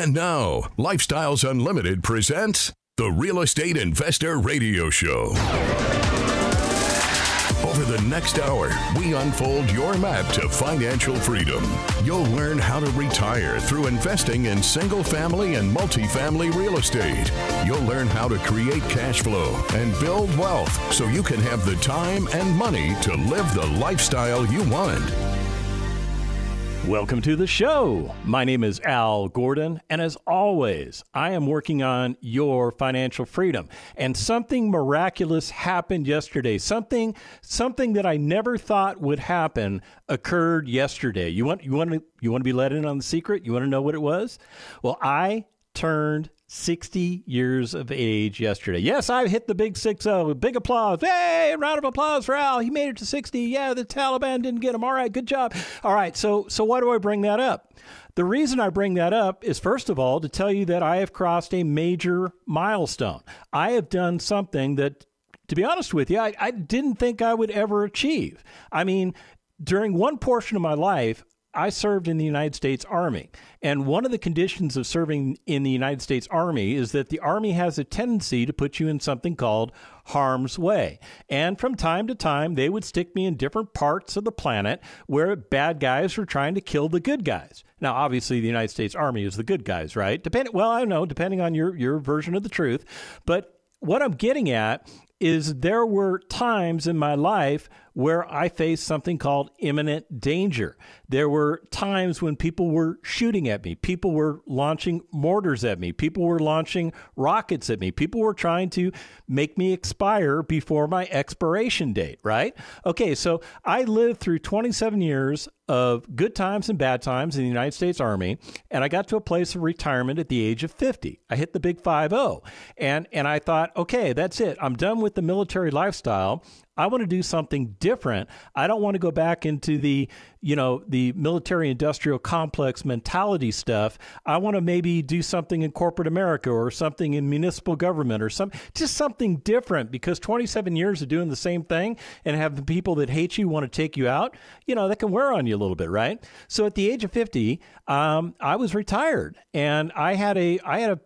And now, Lifestyles Unlimited presents the Real Estate Investor Radio Show. Over the next hour, we unfold your map to financial freedom. You'll learn how to retire through investing in single-family and multifamily real estate. You'll learn how to create cash flow and build wealth so you can have the time and money to live the lifestyle you want. Welcome to the show. My name is Al Gordon, and as always, I am working on your financial freedom. And something miraculous happened yesterday. Something that I never thought would happen occurred yesterday. You want to be let in on the secret? You want to know what it was? Well, I turned 60 years of age yesterday. Yes, I hit the big 60. Big applause. Hey, round of applause for Al. He made it to 60. Yeah, the Taliban didn't get him. All right, good job. All right, so why do I bring that up? The reason I bring that up is, first of all, to tell you that I have crossed a major milestone. I have done something that, to be honest with you, I didn't think I would ever achieve. I mean, during one portion of my life, I served in the United States Army. And one of the conditions of serving in the United States Army is that the Army has a tendency to put you in something called harm's way. And from time to time, they would stick me in different parts of the planet where bad guys were trying to kill the good guys. Now, obviously, the United States Army is the good guys, right? Depending on your version of the truth. But what I'm getting at is there were times in my life where I faced something called imminent danger. There were times when people were shooting at me. People were launching mortars at me. People were launching rockets at me. People were trying to make me expire before my expiration date, right? Okay, so I lived through 27 years of good times and bad times in the United States Army, and I got to a place of retirement at the age of 50. I hit the big 50, and I thought, okay, that's it. I'm done with the military lifestyle. I want to do something different. I don't want to go back into the military industrial complex mentality stuff. I want to maybe do something in corporate America or something in municipal government or just something different, because 27 years of doing the same thing and have the people that hate you want to take you out, that can wear on you a little bit, right? So at the age of 50, I was retired, and I had a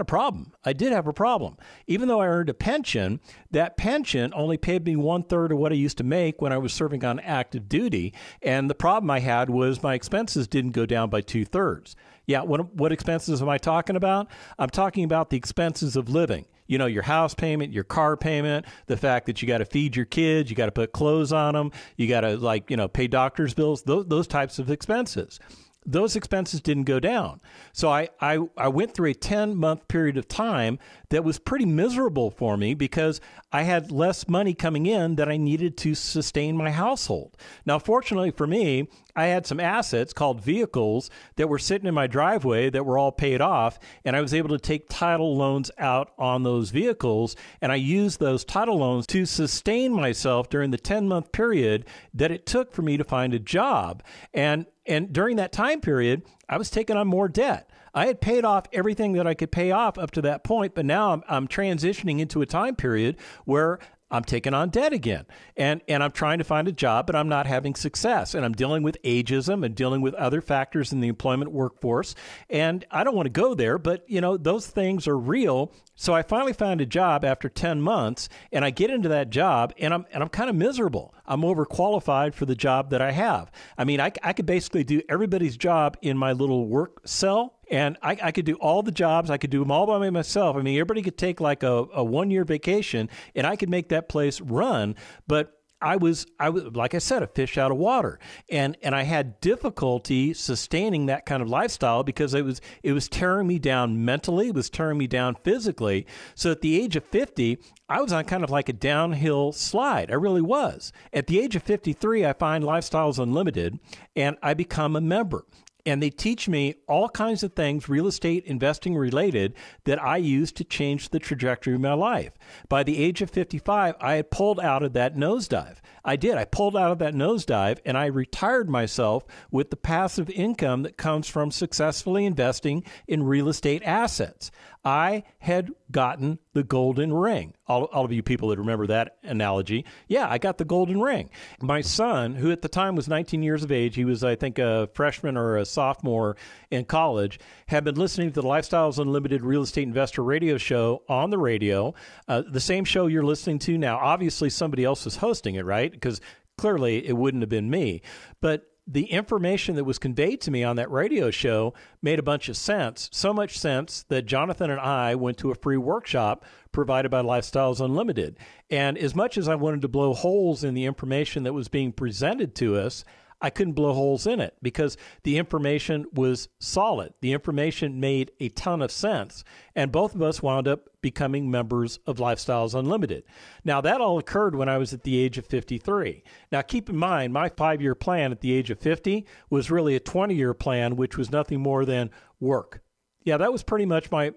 problem. I did have a problem. Even though I earned a pension, that pension only paid me 1/3 of what I used to make when I was serving on active duty. And the problem I had was my expenses didn't go down by 2/3. Yeah, what expenses am I talking about? I'm talking about the expenses of living. Your house payment, your car payment, the fact that you got to feed your kids, you got to put clothes on them, you got to pay doctor's bills, those types of expenses. Those expenses didn't go down. So I went through a 10-month period of time that was pretty miserable for me because I had less money coming in that I needed to sustain my household. Now, fortunately for me, I had some assets called vehicles that were sitting in my driveway that were all paid off, and I was able to take title loans out on those vehicles, and I used those title loans to sustain myself during the 10-month period that it took for me to find a job. And during that time period, I was taking on more debt. I had paid off everything that I could pay off up to that point, but now I'm transitioning into a time period where I'm taking on debt again, and I'm trying to find a job, but I'm not having success, and I'm dealing with ageism and dealing with other factors in the employment workforce, and I don't want to go there, but those things are real. So I finally found a job after 10 months, and I get into that job, and I'm kind of miserable. I'm overqualified for the job that I have. I mean, I could basically do everybody's job in my little work cell. And I could do all the jobs. I could do them all by myself. I mean, everybody could take like a 1-year vacation, and I could make that place run. But I was, like I said, a fish out of water. And I had difficulty sustaining that kind of lifestyle because it was tearing me down mentally. It was tearing me down physically. So at the age of 50, I was on kind of like a downhill slide. I really was. At the age of 53, I find Lifestyles Unlimited, and I become a member. And they teach me all kinds of things, real estate investing related, that I use to change the trajectory of my life. By the age of 55, I had pulled out of that nosedive. I did. I pulled out of that nosedive, and I retired myself with the passive income that comes from successfully investing in real estate assets. I had gotten the golden ring. All of you people that remember that analogy, yeah, I got the golden ring. My son, who at the time was 19 years of age, he was, I think, a freshman or a sophomore in college, have been listening to the Lifestyles Unlimited Real Estate Investor Radio Show on the radio, the same show you're listening to now. Obviously, somebody else is hosting it, right? Because clearly it wouldn't have been me. But the information that was conveyed to me on that radio show made a bunch of sense, so much sense that Jonathan and I went to a free workshop provided by Lifestyles Unlimited. And as much as I wanted to blow holes in the information that was being presented to us, I couldn't blow holes in it because the information was solid. The information made a ton of sense. And both of us wound up becoming members of Lifestyles Unlimited. Now, that all occurred when I was at the age of 53. Now, keep in mind, my 5-year plan at the age of 50 was really a 20-year plan, which was nothing more than work. Yeah, that was pretty much my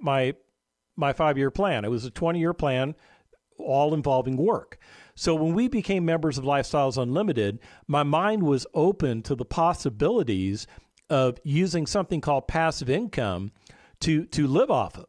5-year plan. It was a 20-year plan, all involving work. So when we became members of Lifestyles Unlimited, my mind was open to the possibilities of using something called passive income to live off of.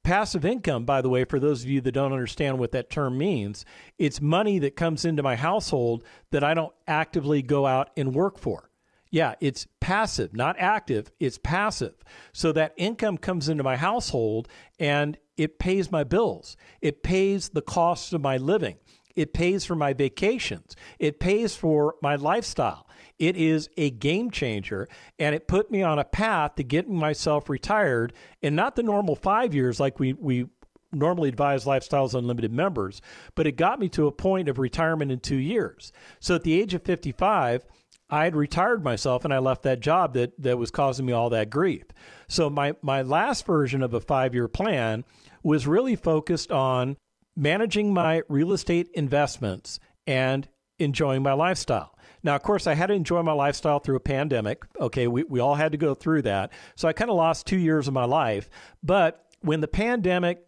Passive income, by the way, for those of you that don't understand what that term means, it's money that comes into my household that I don't actively go out and work for. Yeah, it's passive, not active. It's passive. So that income comes into my household and it pays my bills. It pays the cost of my living. It pays for my vacations. It pays for my lifestyle. It is a game changer, and it put me on a path to getting myself retired in not the normal 5 years like we normally advise Lifestyles Unlimited members, but it got me to a point of retirement in 2 years. So at the age of 55, I had retired myself, and I left that job that was causing me all that grief. So my last version of a 5-year plan was really focused on managing my real estate investments and enjoying my lifestyle. Now, of course, I had to enjoy my lifestyle through a pandemic. Okay, we all had to go through that. So I kind of lost 2 years of my life. But when the pandemic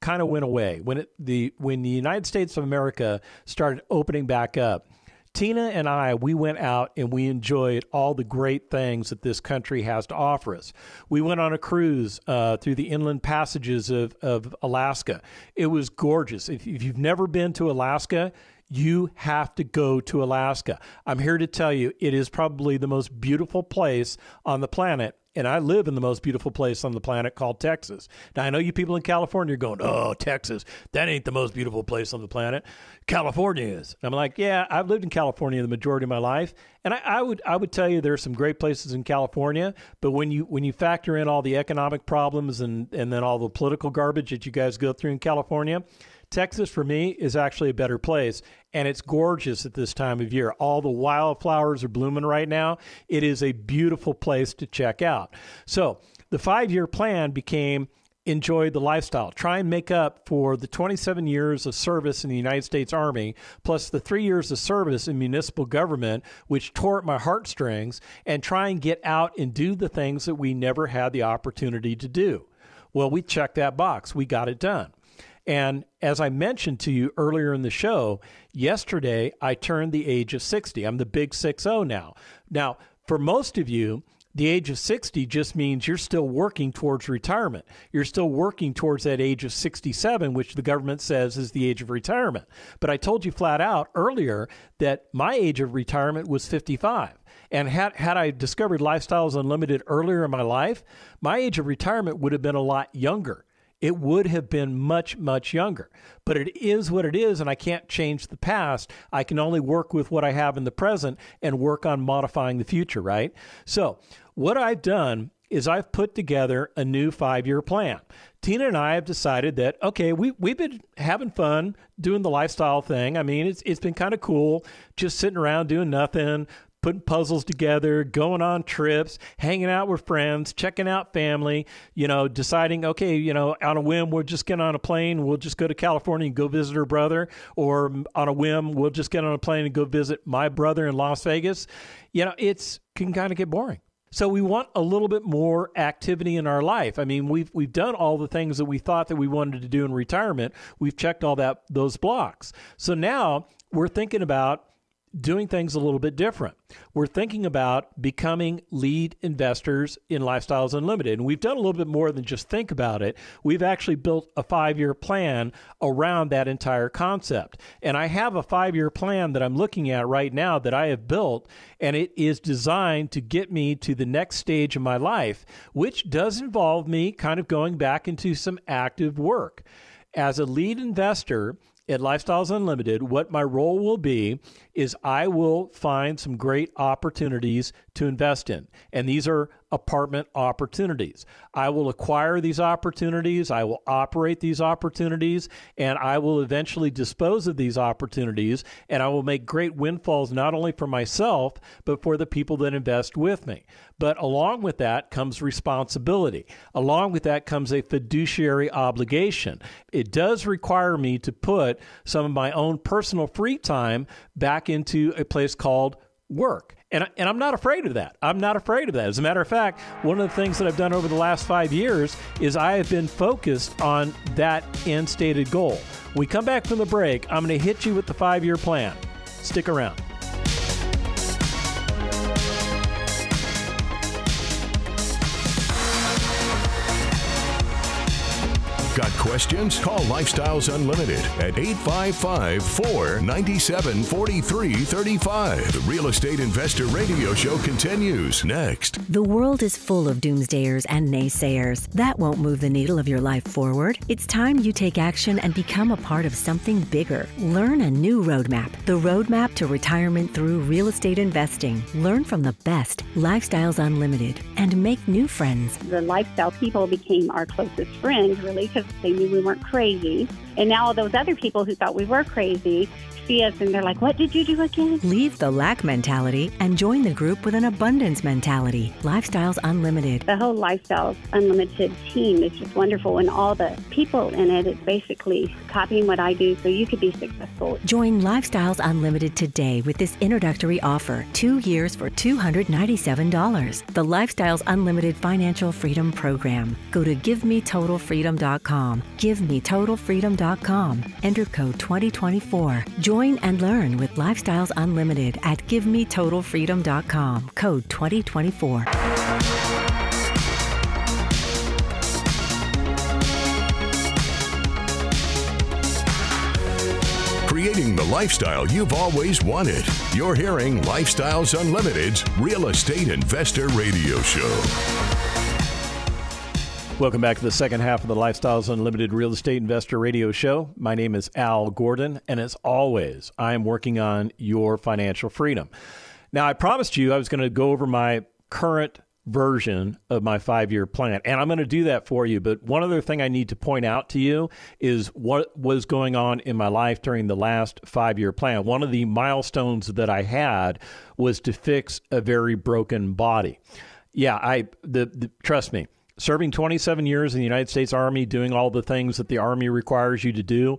kind of went away, when the United States of America started opening back up, Tina and I, we went out and we enjoyed all the great things that this country has to offer us. We went on a cruise through the inland passages of Alaska. It was gorgeous. If you've never been to Alaska, you have to go to Alaska. I'm here to tell you, it is probably the most beautiful place on the planet. And I live in the most beautiful place on the planet called Texas. Now, I know you people in California are going, oh, Texas, that ain't the most beautiful place on the planet. California is. I'm like, yeah, I've lived in California the majority of my life. And I would tell you there are some great places in California. But when you factor in all the economic problems and then all the political garbage that you guys go through in California, Texas, for me, is actually a better place, and it's gorgeous at this time of year. All the wildflowers are blooming right now. It is a beautiful place to check out. So the 5-year plan became enjoy the lifestyle. Try and make up for the 27 years of service in the United States Army, plus the 3 years of service in municipal government, which tore at my heartstrings, and try and get out and do the things that we never had the opportunity to do. Well, we checked that box. We got it done. And as I mentioned to you earlier in the show, yesterday I turned the age of 60. I'm the big 60 now. Now, for most of you, the age of 60 just means you're still working towards retirement. You're still working towards that age of 67, which the government says is the age of retirement. But I told you flat out earlier that my age of retirement was 55. And had I discovered Lifestyles Unlimited earlier in my life, my age of retirement would have been a lot younger. It would have been much, much younger. But it is what it is, and I can't change the past. I can only work with what I have in the present and work on modifying the future, right? So what I've done is I've put together a new 5-year plan. Tina and I have decided that, okay, we've been having fun doing the lifestyle thing. I mean, it's been kind of cool just sitting around doing nothing, putting puzzles together, going on trips, hanging out with friends, checking out family, deciding, okay, on a whim, we'll just get on a plane. We'll just go to California and go visit her brother. Or on a whim, we'll just get on a plane and go visit my brother in Las Vegas. It can kind of get boring. So we want a little bit more activity in our life. I mean, we've done all the things that we thought that we wanted to do in retirement. We've checked all those blocks. So now we're thinking about doing things a little bit different. We're thinking about becoming lead investors in Lifestyles Unlimited. And we've done a little bit more than just think about it. We've actually built a 5-year plan around that entire concept. And I have a 5-year plan that I'm looking at right now that I have built, and it is designed to get me to the next stage of my life, which does involve me kind of going back into some active work. As a lead investor at Lifestyles Unlimited, what my role will be is I will find some great opportunities to invest in. And these are apartment opportunities. I will acquire these opportunities, I will operate these opportunities, and I will eventually dispose of these opportunities, and I will make great windfalls not only for myself, but for the people that invest with me. But along with that comes responsibility. Along with that comes a fiduciary obligation. It does require me to put some of my own personal free time back into a place called work. And I'm not afraid of that. I'm not afraid of that. As a matter of fact, one of the things that I've done over the last 5 years is I have been focused on that end stated goal. When we come back from the break, I'm going to hit you with the 5-year plan. Stick around. Got questions? Call Lifestyles Unlimited at 855-497-4335. The Real Estate Investor Radio Show continues next. The world is full of doomsdayers and naysayers. That won't move the needle of your life forward. It's time you take action and become a part of something bigger. Learn a new roadmap. The roadmap to retirement through real estate investing. Learn from the best. Lifestyles Unlimited. And make new friends. The lifestyle people became our closest friends, really, because they knew we weren't crazy. And now all those other people who thought we were crazy see us and they're like, what did you do again? Leave the lack mentality and join the group with an abundance mentality. Lifestyles Unlimited. The whole Lifestyles Unlimited team is just wonderful, and all the people in it is basically copying what I do so you could be successful. Join Lifestyles Unlimited today with this introductory offer. 2 years for $297. The Lifestyles Unlimited Financial Freedom Program. Go to GiveMeTotalFreedom.com. GiveMeTotalFreedom.com. Enter code 2024. Join and learn with Lifestyles Unlimited at GiveMeTotalFreedom.com. Code 2024. Creating the lifestyle you've always wanted. You're hearing Lifestyles Unlimited's Real Estate Investor Radio Show. Welcome back to the second half of the Lifestyles Unlimited Real Estate Investor Radio Show. My name is Al Gordon, and as always, I am working on your financial freedom. Now, I promised you I was going to go over my current version of my 5-year plan, and I'm going to do that for you. But one other thing I need to point out to you is what was going on in my life during the last 5-year plan. One of the milestones that I had was to fix a very broken body. Yeah, trust me. Serving 27 years in the United States Army, doing all the things that the Army requires you to do,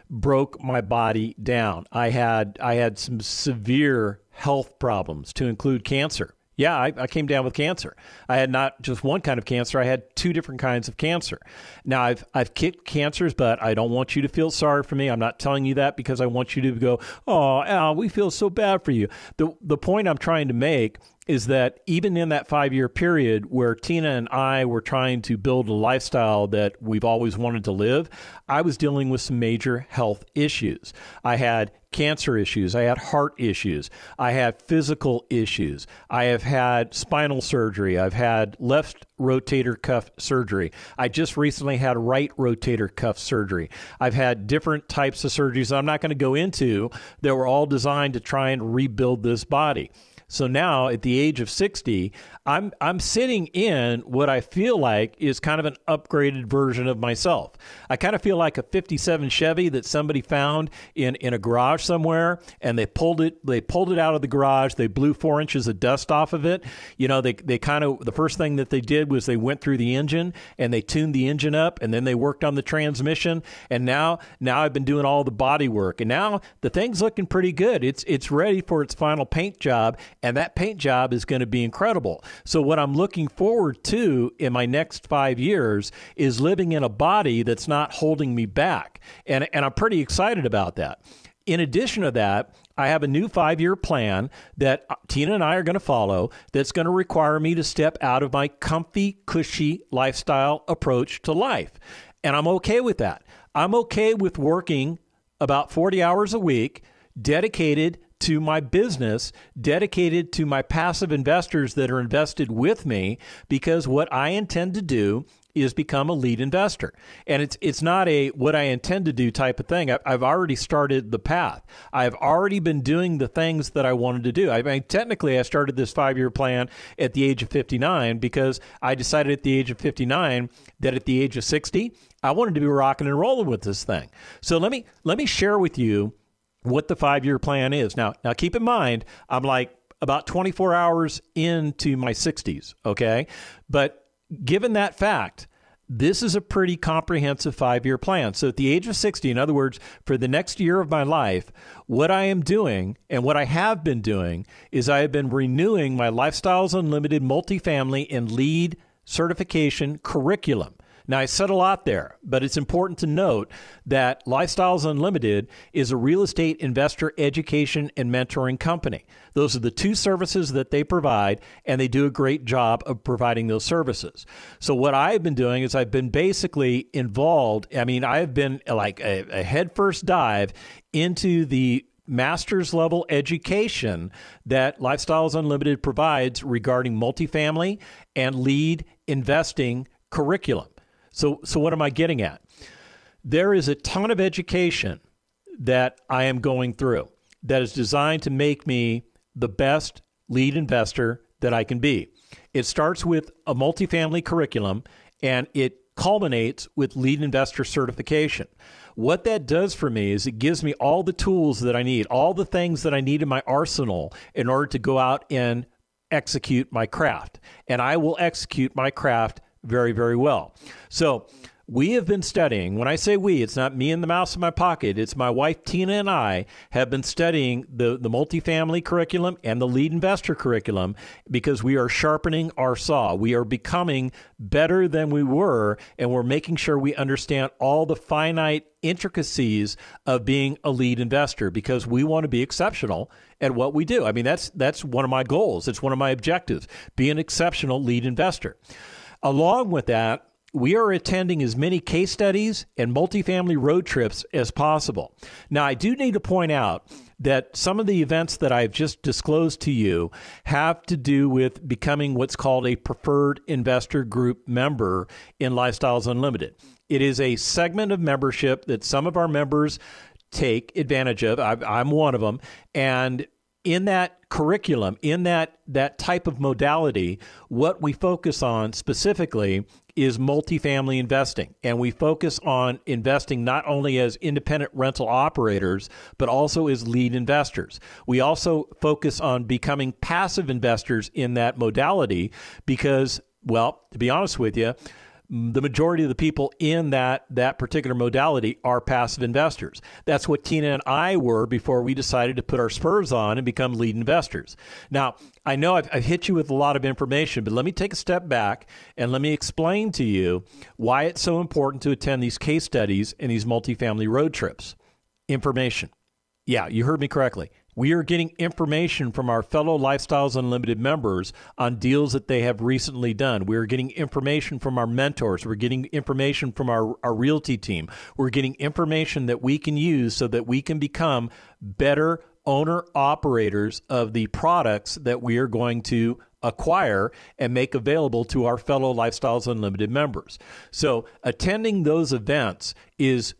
broke my body down. I had some severe health problems, to include cancer. Yeah, I came down with cancer. I had not just one kind of cancer. I had 2 different kinds of cancer. Now, I've kicked cancer's butt. I don't want you to feel sorry for me. I'm not telling you that because I want you to go, oh, Al, we feel so bad for you. The point I'm trying to make is that even in that 5-year period where Tina and I were trying to build a lifestyle that we've always wanted to live, I was dealing with some major health issues. I had cancer issues. I had heart issues. I had physical issues. I have had spinal surgery. I've had left rotator cuff surgery. I just recently had right rotator cuff surgery. I've had different types of surgeries that I'm not going to go into that were all designed to try and rebuild this body. So now at the age of 60, I'm sitting in what I feel like is kind of an upgraded version of myself. I kind of feel like a 57 Chevy that somebody found in a garage somewhere, and they pulled it out of the garage. They blew 4 inches of dust off of it. You know, they kind of, the first thing that they did was they went through the engine and they tuned the engine up, and then they worked on the transmission. And now I've been doing all the body work, and now the thing's looking pretty good. It's ready for its final paint job. And that paint job is going to be incredible. So what I'm looking forward to in my next 5 years is living in a body that's not holding me back. And I'm pretty excited about that. in addition to that, I have a new 5-year plan that Tina and I are going to follow that's going to require me to step out of my comfy, cushy lifestyle approach to life. And I'm okay with that. I'm okay with working about 40 hours a week, dedicated to my business, dedicated to my passive investors that are invested with me, because what I intend to do is become a lead investor. And it's not a what I intend to do type of thing. I've already started the path. I've already been doing the things that I wanted to do. I mean, technically, I started this 5-year plan at the age of 59 because I decided at the age of 59 that at the age of 60, I wanted to be rocking and rolling with this thing. So let me share with you what the 5-year plan is. Now keep in mind, I'm like about 24 hours into my 60s, okay? But given that fact, this is a pretty comprehensive 5-year plan. So at the age of 60, in other words, for the next year of my life, what I am doing and what I have been doing is I have been renewing my Lifestyles Unlimited multifamily and lead certification curriculum. Now, I said a lot there, but it's important to note that Lifestyles Unlimited is a real estate investor education and mentoring company. Those are the two services that they provide, and they do a great job of providing those services. So what I've been doing is I've been basically involved. I mean, I have been like a headfirst dive into the master's level education that Lifestyles Unlimited provides regarding multifamily and lead investing curriculum. So what am I getting at? There is a ton of education that I am going through that is designed to make me the best lead investor that I can be. It starts with a multifamily curriculum, and it culminates with lead investor certification. What that does for me is it gives me all the tools that I need, all the things that I need in my arsenal in order to go out and execute my craft. And I will execute my craft very, very well. So we have been studying. When I say we, it's not me and the mouse in my pocket. It's my wife, Tina, and I have been studying the multifamily curriculum and the lead investor curriculum because we are sharpening our saw. We are becoming better than we were, and we're making sure we understand all the finite intricacies of being a lead investor because we want to be exceptional at what we do. I mean, that's one of my goals. It's one of my objectives, be an exceptional lead investor. Along with that, we are attending as many case studies and multifamily road trips as possible. Now, I do need to point out that some of the events that I've just disclosed to you have to do with becoming what's called a preferred investor group member in Lifestyles Unlimited. It is a segment of membership that some of our members take advantage of. I'm one of them. And in that curriculum, in that type of modality, what we focus on specifically is multifamily investing. And we focus on investing not only as independent rental operators, but also as lead investors. We also focus on becoming passive investors in that modality because, well, to be honest with you, the majority of the people in that particular modality are passive investors. That's what Tina and I were before we decided to put our spurs on and become lead investors. Now, I know I've hit you with a lot of information, but let me take a step back and let me explain to you why it's so important to attend these case studies and these multifamily road trips. Information. Yeah, you heard me correctly. We are getting information from our fellow Lifestyles Unlimited members on deals that they have recently done. We're getting information from our mentors. We're getting information from our realty team. We're getting information that we can use so that we can become better owner-operators of the products that we are going to acquire and make available to our fellow Lifestyles Unlimited members. So attending those events is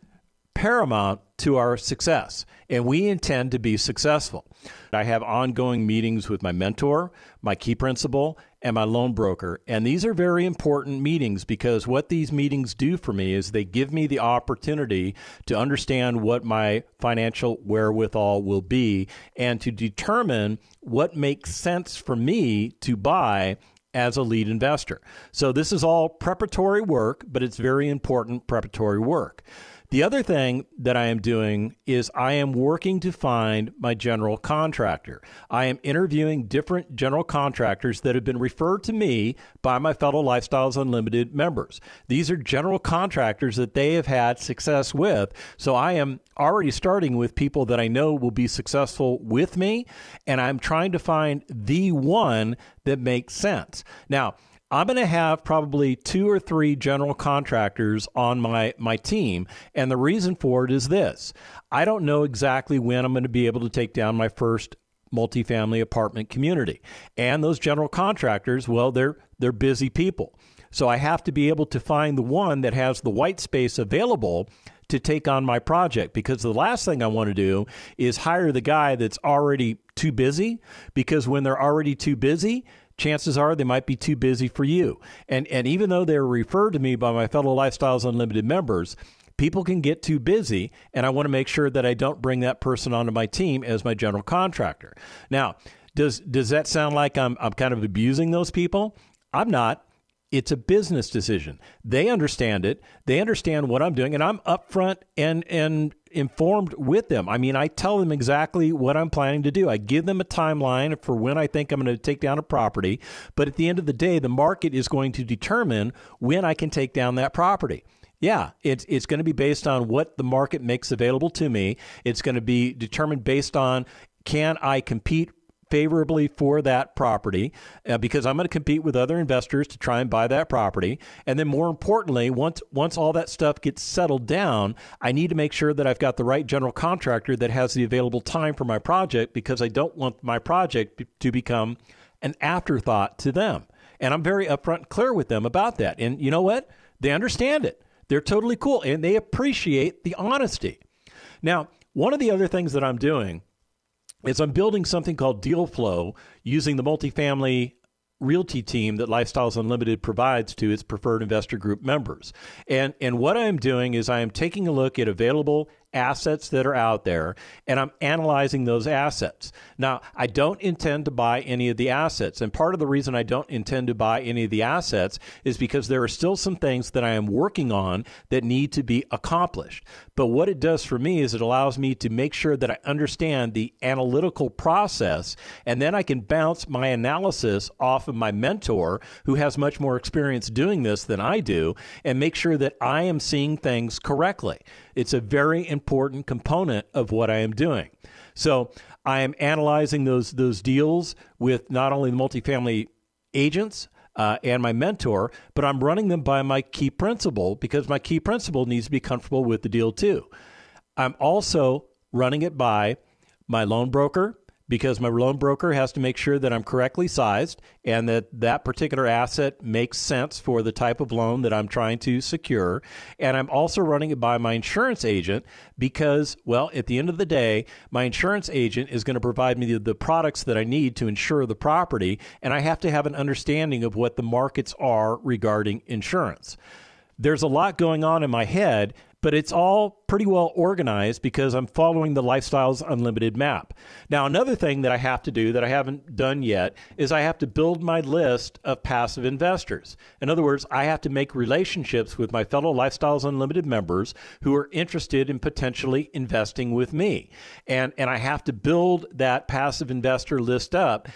paramount to our success, and we intend to be successful. I have ongoing meetings with my mentor, my key principal, and my loan broker, and these are very important meetings because what these meetings do for me is they give me the opportunity to understand what my financial wherewithal will be and to determine what makes sense for me to buy as a lead investor. So this is all preparatory work, but it's very important preparatory work. The other thing that I am doing is I am working to find my general contractor. I am interviewing different general contractors that have been referred to me by my fellow Lifestyles Unlimited members. These are general contractors that they have had success with. So I am already starting with people that I know will be successful with me, and I'm trying to find the one that makes sense. Now, I'm going to have probably 2 or 3 general contractors on my team, and the reason for it is this. I don't know exactly when I'm going to be able to take down my first multifamily apartment community. And those general contractors, well, they're busy people. So I have to be able to find the one that has the white space available to take on my project, because the last thing I want to do is hire the guy that's already too busy, because when they're already too busy, chances are they might be too busy for you. And even though they're referred to me by my fellow Lifestyles Unlimited members, people can get too busy, and I want to make sure that I don't bring that person onto my team as my general contractor. Now, does that sound like I'm kind of abusing those people? I'm not. It's a business decision. They understand it. They understand what I'm doing, and I'm upfront and informed with them. I mean, I tell them exactly what I'm planning to do. I give them a timeline for when I think I'm going to take down a property, but at the end of the day, the market is going to determine when I can take down that property. Yeah, it's going to be based on what the market makes available to me. It's going to be determined based on, can I compete favorably for that property, because I'm going to compete with other investors to try and buy that property. And then more importantly, once all that stuff gets settled down, I need to make sure that I've got the right general contractor that has the available time for my project, because I don't want my project to become an afterthought to them. And I'm very upfront and clear with them about that. And you know what? They understand it. They're totally cool, and they appreciate the honesty. Now, one of the other things that I'm doing is I'm building something called Deal Flow using the multifamily realty team that Lifestyles Unlimited provides to its preferred investor group members. And what I'm doing is I am taking a look at available assets that are out there, and I'm analyzing those assets. Now, I don't intend to buy any of the assets, and part of the reason I don't intend to buy any of the assets is because there are still some things that I am working on that need to be accomplished. But what it does for me is it allows me to make sure that I understand the analytical process, and then I can bounce my analysis off of my mentor, who has much more experience doing this than I do, and make sure that I am seeing things correctly. It's a very important component of what I am doing. So I am analyzing those deals with not only the multifamily agents and my mentor, but I'm running them by my key principal, because my key principal needs to be comfortable with the deal too. I'm also running it by my loan broker, because my loan broker has to make sure that I'm correctly sized and that particular asset makes sense for the type of loan that I'm trying to secure. And I'm also running it by my insurance agent, because, well, at the end of the day, my insurance agent is going to provide me the products that I need to insure the property, and I have to have an understanding of what the markets are regarding insurance. There's a lot going on in my head, but it's all pretty well organized because I'm following the Lifestyles Unlimited map. Now, another thing that I have to do that I haven't done yet is I have to build my list of passive investors. In other words, I have to make relationships with my fellow Lifestyles Unlimited members who are interested in potentially investing with me. And I have to build that passive investor list up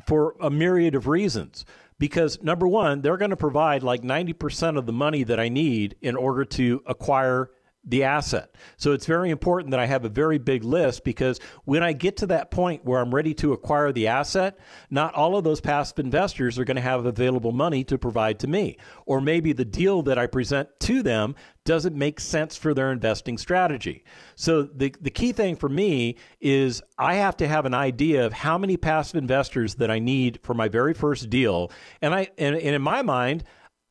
for a myriad of reasons. Because number one, they're going to provide like 90% of the money that I need in order to acquire the asset. So it's very important that I have a very big list, because when I get to that point where I'm ready to acquire the asset, not all of those passive investors are going to have available money to provide to me. Or maybe the deal that I present to them doesn't make sense for their investing strategy. So the key thing for me is I have to have an idea of how many passive investors that I need for my very first deal. And in my mind,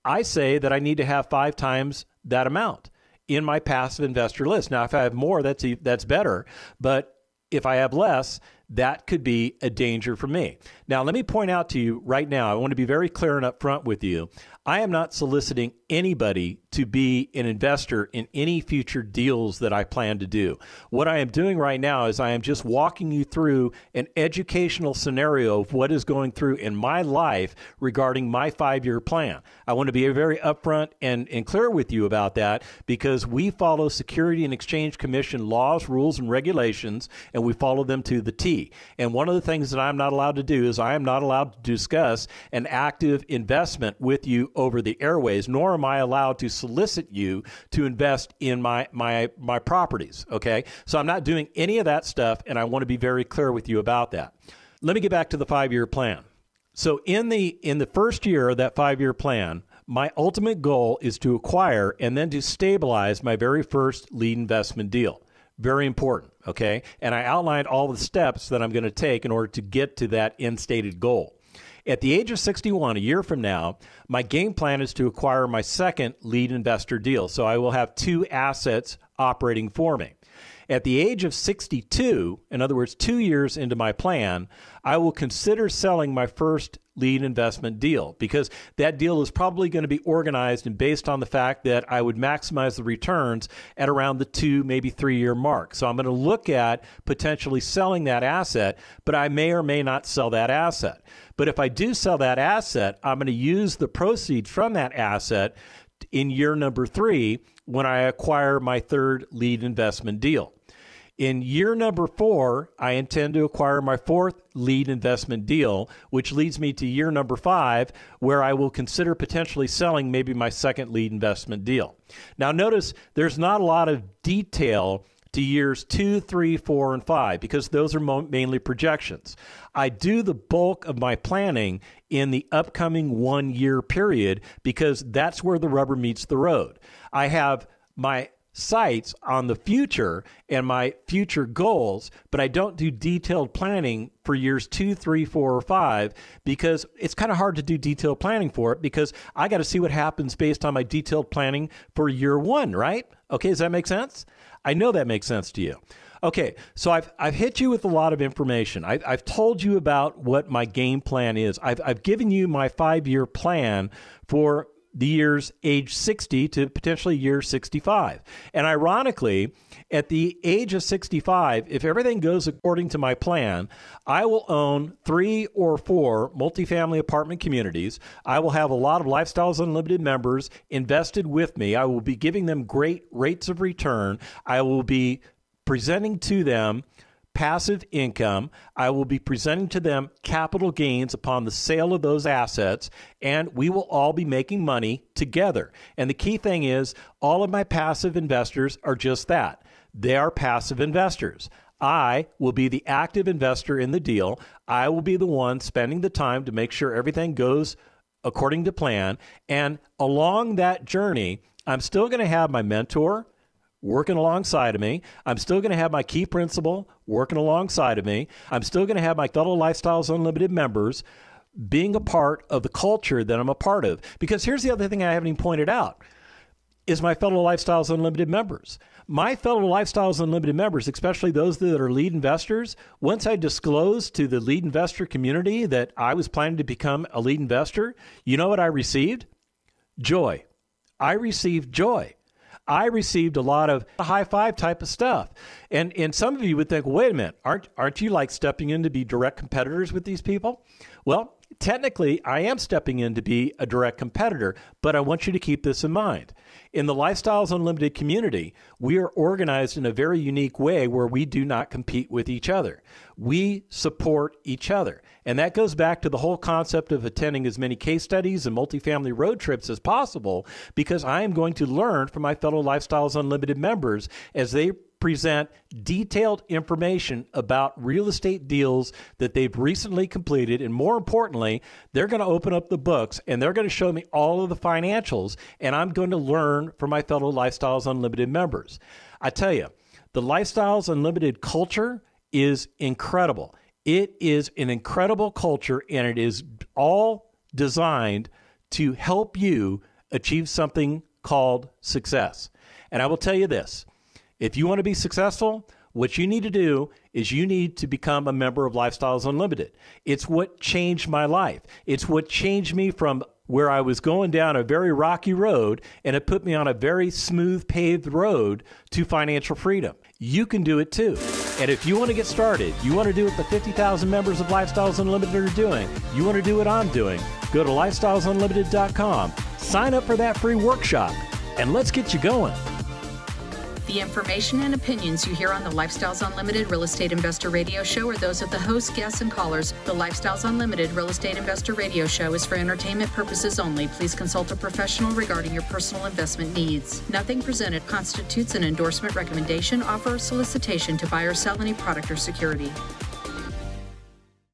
I say that I need to have 5 times that amount in my passive investor list. Now, if I have more, that's better. But if I have less, that could be a danger for me. Now, let me point out to you right now, I want to be very clear and upfront with you. I am not soliciting anybody to be an investor in any future deals that I plan to do. What I am doing right now is I am just walking you through an educational scenario of what is going through in my life regarding my 5-year plan. I want to be very upfront and clear with you about that because we follow Security and Exchange Commission laws, rules, and regulations, and we follow them to the T. And one of the things that I'm not allowed to do is I am not allowed to discuss an active investment with you over the airways, nor am I allowed to solicit you to invest in my properties, okay? So I'm not doing any of that stuff, and I want to be very clear with you about that. Let me get back to the 5-year plan. So in the first year of that 5-year plan, my ultimate goal is to acquire and then to stabilize my very first lead investment deal. Very important, okay? And I outlined all the steps that I'm going to take in order to get to that end stated goal. At the age of 61, a year from now, my game plan is to acquire my second lead investor deal. So I will have 2 assets operating for me. At the age of 62, in other words, 2 years into my plan, I will consider selling my first lead investment deal because that deal is probably going to be organized and based on the fact that I would maximize the returns at around the 2, maybe 3-year mark. So I'm going to look at potentially selling that asset, but I may or may not sell that asset. But if I do sell that asset, I'm going to use the proceeds from that asset in year number 3 when I acquire my third lead investment deal. In year number 4, I intend to acquire my fourth lead investment deal, which leads me to year number 5, where I will consider potentially selling maybe my second lead investment deal. Now, notice there's not a lot of detail to years 2, 3, 4, and 5, because those are mainly projections. I do the bulk of my planning in the upcoming 1-year period because that's where the rubber meets the road. I have my sights on the future and my future goals, but I don't do detailed planning for years 2, 3, 4, or 5 because it's kind of hard to do detailed planning for it because I got to see what happens based on my detailed planning for year 1, right? Okay, does that make sense? I know that makes sense to you. Okay, so I've hit you with a lot of information. I've told you about what my game plan is. I've given you my 5-year plan for the years age 60 to potentially year 65. And ironically, at the age of 65, if everything goes according to my plan, I will own 3 or 4 multifamily apartment communities. I will have a lot of Lifestyles Unlimited members invested with me. I will be giving them great rates of return. I will be presenting to them passive income. I will be presenting to them capital gains upon the sale of those assets, and we will all be making money together. And the key thing is all of my passive investors are just that. They are passive investors. I will be the active investor in the deal. I will be the one spending the time to make sure everything goes according to plan. And along that journey, I'm still going to have my mentor working alongside of me. I'm still going to have my key principal working alongside of me. I'm still going to have my fellow Lifestyles Unlimited members being a part of the culture that I'm a part of. Because here's the other thing I haven't even pointed out, is my fellow Lifestyles Unlimited members. My fellow Lifestyles Unlimited members, especially those that are lead investors, once I disclosed to the lead investor community that I was planning to become a lead investor, you know what I received? Joy. I received joy. I received a lot of high five type of stuff. And some of you would think, wait a minute, aren't you like stepping in to be direct competitors with these people? Well, technically, I am stepping in to be a direct competitor, but I want you to keep this in mind. In the Lifestyles Unlimited community, we are organized in a very unique way where we do not compete with each other. We support each other. And that goes back to the whole concept of attending as many case studies and multifamily road trips as possible, because I am going to learn from my fellow Lifestyles Unlimited members as they present detailed information about real estate deals that they've recently completed. And more importantly, they're going to open up the books and they're going to show me all of the financials. And I'm going to learn from my fellow Lifestyles Unlimited members. I tell you, the Lifestyles Unlimited culture is incredible. It is an incredible culture, and it is all designed to help you achieve something called success. And I will tell you this. If you want to be successful, what you need to do is you need to become a member of Lifestyles Unlimited. It's what changed my life. It's what changed me from where I was going down a very rocky road, and it put me on a very smooth paved road to financial freedom. You can do it too. And if you want to get started, you want to do what the 50,000 members of Lifestyles Unlimited are doing, you want to do what I'm doing, go to lifestylesunlimited.com, sign up for that free workshop, and let's get you going. The information and opinions you hear on the Lifestyles Unlimited Real Estate Investor Radio Show are those of the hosts, guests, and callers. The Lifestyles Unlimited Real Estate Investor Radio Show is for entertainment purposes only. Please consult a professional regarding your personal investment needs. Nothing presented constitutes an endorsement, recommendation, offer, or solicitation to buy or sell any product or security.